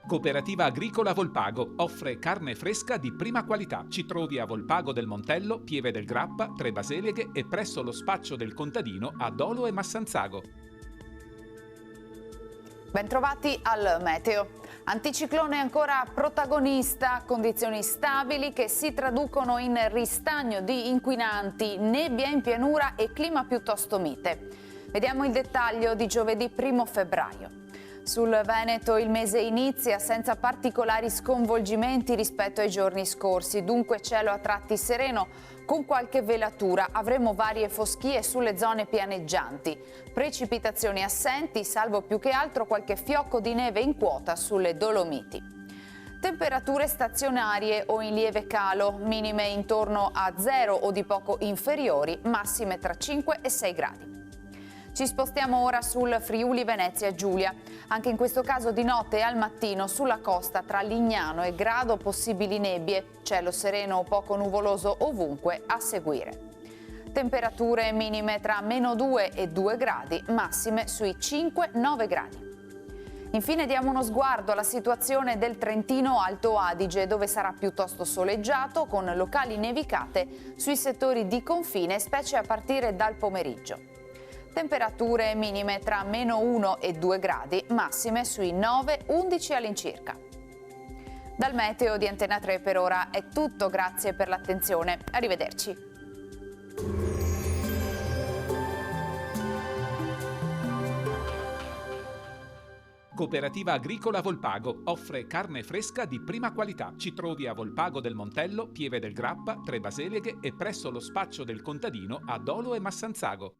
Cooperativa Agricola Volpago offre carne fresca di prima qualità. Ci trovi a Volpago del Montello, Pieve del Grappa, Tre Baseleghe e presso lo spaccio del contadino a Dolo e Massanzago. Bentrovati al meteo. Anticiclone ancora protagonista, condizioni stabili che si traducono in ristagno di inquinanti, nebbia in pianura e clima piuttosto mite. Vediamo il dettaglio di giovedì 1 febbraio. Sul Veneto il mese inizia senza particolari sconvolgimenti rispetto ai giorni scorsi, dunque cielo a tratti sereno con qualche velatura. Avremo varie foschie sulle zone pianeggianti, precipitazioni assenti, salvo più che altro qualche fiocco di neve in quota sulle Dolomiti. Temperature stazionarie o in lieve calo, minime intorno a 0 o di poco inferiori, massime tra 5 e 6 gradi. Ci spostiamo ora sul Friuli Venezia Giulia. Anche in questo caso di notte e al mattino sulla costa tra Lignano e Grado possibili nebbie, cielo sereno o poco nuvoloso ovunque a seguire. Temperature minime tra -2 e 2 gradi, massime sui 5-9 gradi. Infine diamo uno sguardo alla situazione del Trentino Alto Adige, dove sarà piuttosto soleggiato con locali nevicate sui settori di confine, specie a partire dal pomeriggio. Temperature minime tra -1 e 2 gradi, massime sui 9-11 all'incirca. Dal meteo di Antena 3 per ora è tutto, grazie per l'attenzione. Arrivederci. Cooperativa Agricola Volpago offre carne fresca di prima qualità. Ci trovi a Volpago del Montello, Pieve del Grappa, Tre Baseleghe e presso lo spaccio del contadino a Dolo e Massanzago.